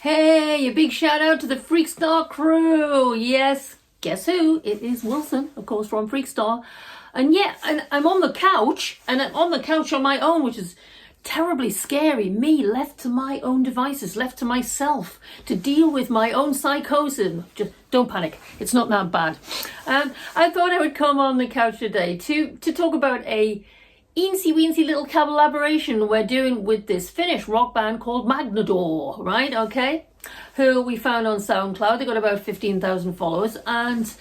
Hey, a big shout out to the Freekstar crew. Yes, guess who? It is Wilson, of course, from Freekstar. And yeah, and I'm on the couch, and I'm on the couch on my own, which is terribly scary. Me, left to my own devices, left to myself, to deal with my own psychosis. Just don't panic. It's not that bad. I thought I would come on the couch today to talk about a eensy weensy little collaboration we're doing with this Finnish rock band called Magnadur, right? Okay, who we found on SoundCloud. They got about 15,000 followers, and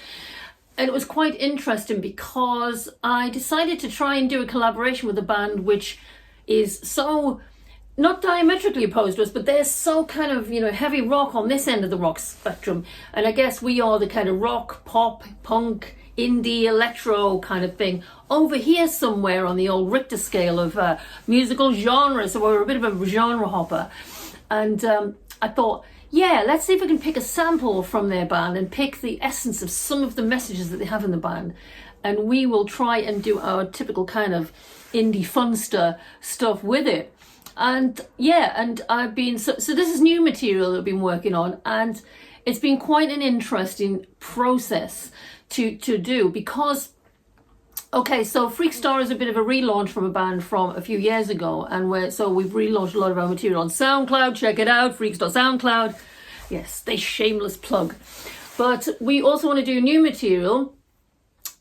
it was quite interesting because I decided to try and do a collaboration with a band which is so not diametrically opposed to us, but they're so kind of, heavy rock on this end of the rock spectrum, and I guess we are the kind of rock, pop, punk, indie, electro kind of thing over here somewhere on the old Richter scale of musical genres. So we're a bit of a genre hopper, and I thought, yeah, let's see if we can pick a sample from their band and pick the essence of some of the messages that they have in the band, and we will try and do our typical kind of indie funster stuff with it. And yeah, and I've been so this is new material that I've been working on, and it's been quite an interesting process to do, because okay, so Freekstar is a bit of a relaunch from a band from a few years ago, and we've relaunched a lot of our material on SoundCloud. Check it out, Freekstar SoundCloud. Yes, they shameless plug. But we also want to do new material,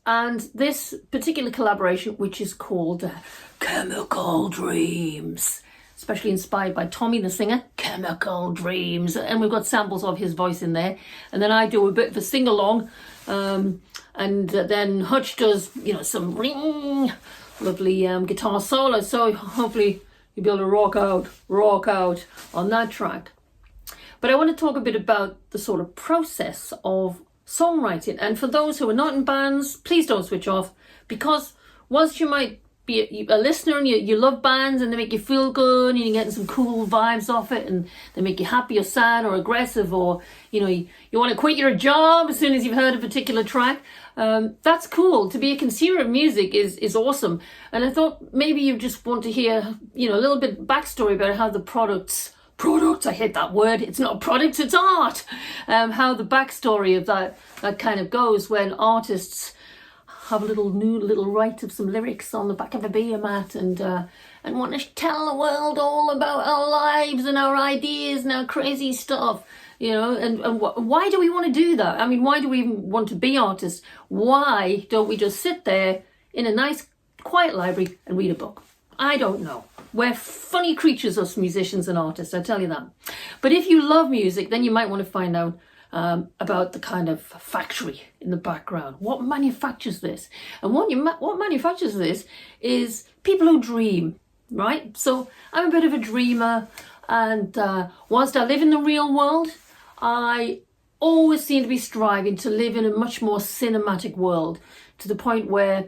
and this particular collaboration, which is called Chemical Dreams, especially inspired by Tomi, the singer, Chemical Dreams. And we've got samples of his voice in there. And then I do a bit of a sing-along. And then Hutch does, some lovely guitar solo. So hopefully you'll be able to rock out on that track. But I want to talk a bit about the sort of process of songwriting. And for those who are not in bands, please don't switch off, because whilst you might be a listener and you love bands and they make you feel good and you're getting some cool vibes off it and they make you happy or sad or aggressive, or you want to quit your job as soon as you've heard a particular track, that's cool. To be a consumer of music is awesome. And I thought maybe you just want to hear a little bit backstory about how the products, I hate that word, it's not a product, it's art, how the backstory of that kind of goes when artists have a little write of some lyrics on the back of a beer mat and want to tell the world all about our lives and our ideas and our crazy stuff, and why do we want to do that? I mean, why do we even want to be artists? Why don't we just sit there in a nice quiet library and read a book? I don't know. We're funny creatures, us musicians and artists, I tell you that. But if you love music, then you might want to find out about the kind of factory in the background. What manufactures this? And what manufactures this is people who dream, right? So I'm a bit of a dreamer, and whilst I live in the real world, I always seem to be striving to live in a much more cinematic world, to the point where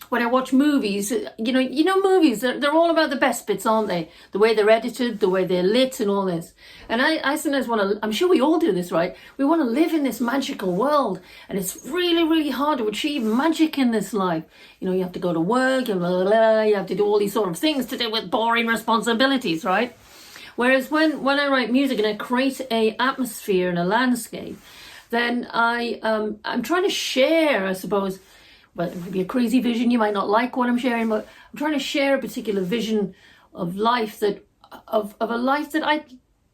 when I watch movies, movies, they're all about the best bits, aren't they? The way they're edited, the way they're lit and all this. And I sometimes want to, I'm sure we all do this, right? We want to live in this magical world, and it's really, really hard to achieve magic in this life. You have to go to work, you have to do all these sort of things to do with boring responsibilities, right? Whereas when I write music and I create a atmosphere and a landscape, then I'm trying to share, I suppose. Well, it might be a crazy vision. You might not like what I'm sharing, but I'm trying to share a particular vision of life of a life that I'd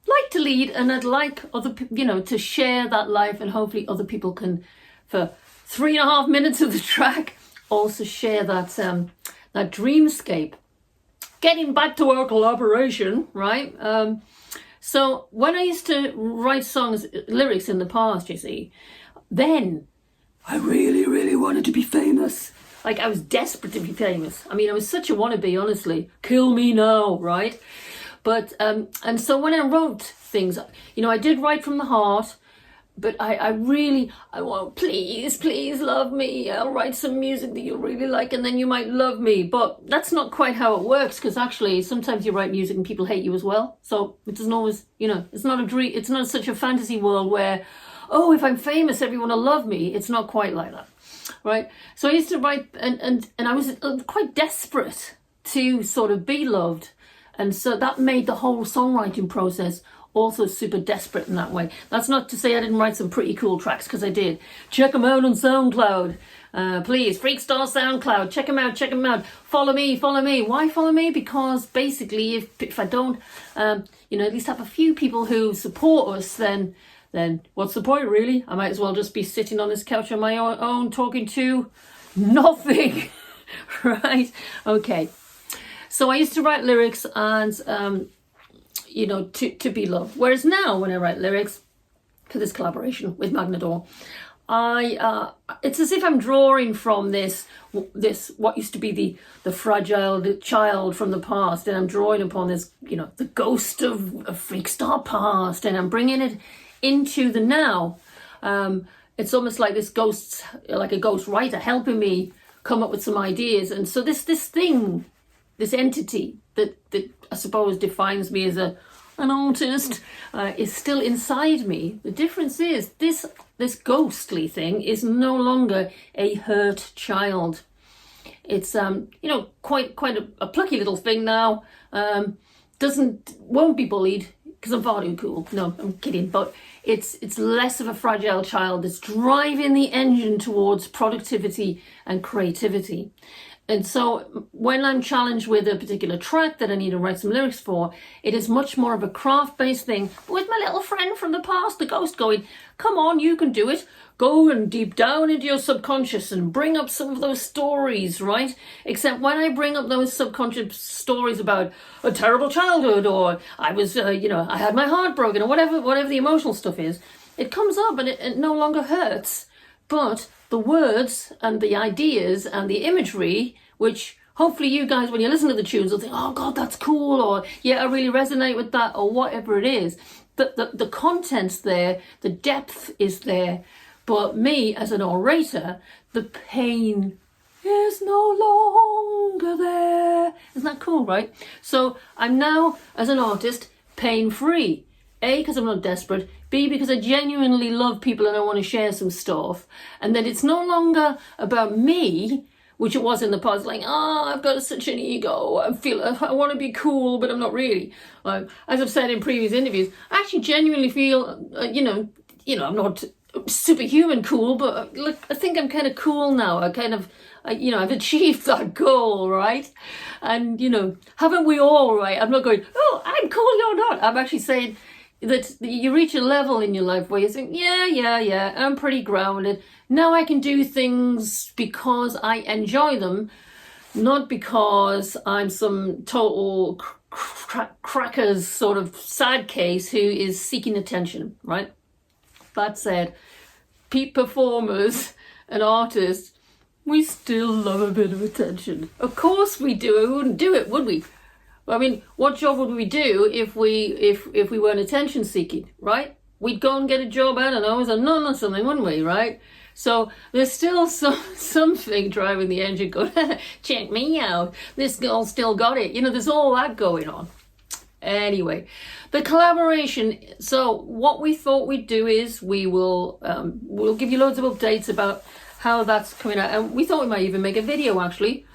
like to lead, and I'd like to share that life, and hopefully other people can, for 3.5 minutes of the track, also share that dreamscape. Getting back to our collaboration, right? So when I used to write lyrics in the past, you see, then I really, really wanted to be famous. Like, I was desperate to be famous. I mean, I was such a wannabe, honestly. Kill me now, right? But, and so when I wrote things, I did write from the heart, but I want, please love me. I'll write some music that you'll really like, and then you might love me. But that's not quite how it works, because actually sometimes you write music and people hate you as well. So it doesn't always, it's not a dream. It's not such a fantasy world where, oh, if I'm famous, everyone will love me. It's not quite like that, right? So I used to write, and I was quite desperate to sort of be loved. And so that made the whole songwriting process also super desperate in that way. That's not to say I didn't write some pretty cool tracks, because I did. Check them out on SoundCloud. Please, Freekstar SoundCloud, check them out, check them out. Follow me, follow me. Why follow me? Because basically, if I don't, you know, at least have a few people who support us, then what's the point, really? I might as well just be sitting on this couch on my own talking to nothing, right? Okay. So I used to write lyrics and, you know, to be loved. Whereas now, when I write lyrics for this collaboration with Magnadur, it's as if I'm drawing from this what used to be the fragile child from the past, and I'm drawing upon this, you know, the ghost of Freekstar past, and I'm bringing it into the now. It's almost like this ghost, like a ghost writer, helping me come up with some ideas. And so this thing, this entity that I suppose defines me as an artist, is still inside me. The difference is this ghostly thing is no longer a hurt child. It's you know, quite a plucky little thing now. Won't be bullied because I'm far too cool. No, I'm kidding. But it's less of a fragile child that's driving the engine towards productivity and creativity. And so when I'm challenged with a particular track that I need to write some lyrics for, it is much more of a craft-based thing with my little friend from the past, the ghost, going, come on, you can do it. Go and deep down into your subconscious and bring up some of those stories, right? Except when I bring up those subconscious stories about a terrible childhood, or I was, you know, I had my heart broken, or whatever the emotional stuff is, it comes up and it no longer hurts. But the words and the ideas and the imagery, which hopefully you guys, when you listen to the tunes, will think, oh God, that's cool, or yeah, I really resonate with that, or whatever it is. The content's there, the depth is there, but me as an orator, the pain is no longer there. Isn't that cool, right? So I'm now, as an artist, pain-free. A, because I'm not desperate. B, because I genuinely love people and I want to share some stuff. And then it's no longer about me, which it was in the past, like, I've got such an ego. I want to be cool, but I'm not really. As I've said in previous interviews, I actually genuinely feel, you know, I'm not superhuman cool, but look, I think I'm kind of cool now. You know, I've achieved that goal, right? And, you know, haven't we all, right? I'm not going, oh, I'm cool, you're not. I'm actually saying that you reach a level in your life where you think, yeah, I'm pretty grounded. Now I can do things because I enjoy them, not because I'm some total crackers sort of sad case who is seeking attention, right? That said, peak performers and artists, we still love a bit of attention. Of course we do. We wouldn't do it, would we? I mean, what job would we do if we weren't attention seeking, right? We'd go and get a job, I don't know, as a nun or something, wouldn't we, right? So there's still something driving the engine going, check me out, this girl still got it. You know, there's all that going on. Anyway, the collaboration. So what we thought we'd do is we'll give you loads of updates about how that's coming out. And we thought we might even make a video, actually.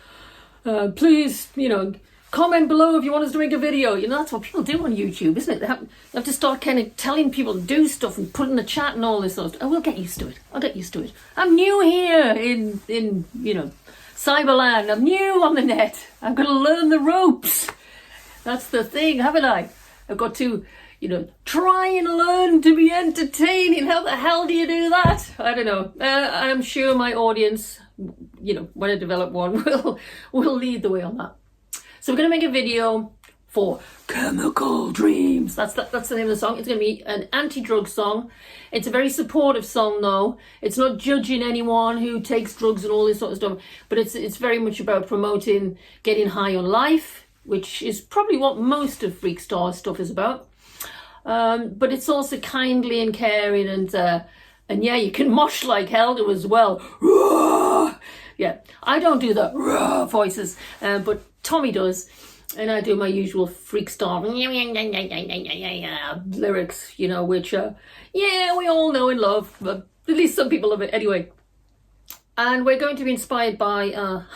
Please, you know, comment below if you want us to make a video. You know, that's what people do on YouTube, isn't it? They have to start kind of telling people to do stuff and put in the chat and all this sort of stuff. Oh, we'll get used to it. I'll get used to it. I'm new here in you know, Cyberland. I'm new on the net. I'm going to learn the ropes. That's the thing, haven't I? I've got to, you know, try and learn to be entertaining. How the hell do you do that? I don't know. I'm sure my audience, you know, when I develop one, will lead the way on that. So we're going to make a video for Chemical Dreams. That's the name of the song. It's going to be an anti-drug song. It's a very supportive song, though. It's not judging anyone who takes drugs and all this sort of stuff, but it's very much about promoting getting high on life, which is probably what most of Freekstar stuff is about. But it's also kindly and caring, and yeah, you can mosh like hell to as well. Yeah, I don't do the voices, but Tomi does, and I do my usual Freekstar lyrics, you know, which yeah, we all know and love, but at least some people love it anyway. And we're going to be inspired by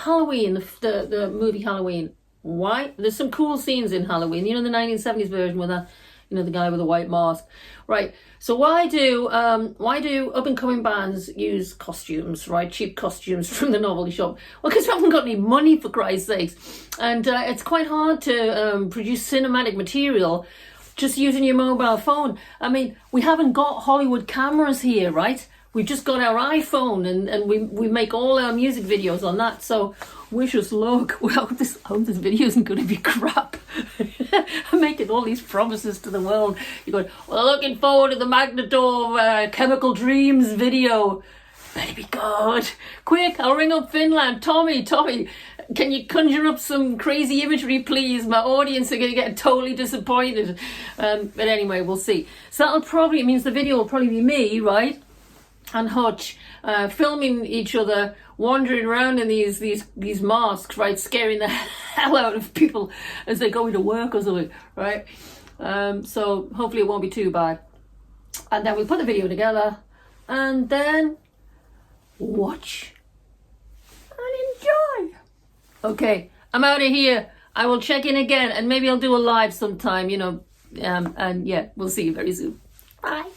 Halloween, the movie Halloween. Why? There's some cool scenes in Halloween, you know, the 1970s version with that You know, the guy with the white mask. Right. So why do up and coming bands use costumes, right? Cheap costumes from the novelty shop. Well, because we haven't got any money, for Christ's sakes, and it's quite hard to produce cinematic material just using your mobile phone. I mean, we haven't got Hollywood cameras here, right? We've just got our iPhone, and we make all our music videos on that. So wish us luck. Well, I hope this video isn't going to be crap. I'm making all these promises to the world. You're going, well, looking forward to the Magnadur Chemical Dreams video. Better be good. Quick, I'll ring up Finland. Tomi, can you conjure up some crazy imagery, please? My audience are going to get totally disappointed. But anyway, we'll see. So that'll probably, it means the video will probably be me, right? And Hutch filming each other, wandering around in these masks, right, scaring the hell out of people as they're going to work or something, right? So hopefully it won't be too bad. And then we'll put the video together and then watch and enjoy. Okay, I'm out of here. I will check in again and maybe I'll do a live sometime, you know, and yeah, we'll see you very soon. Bye.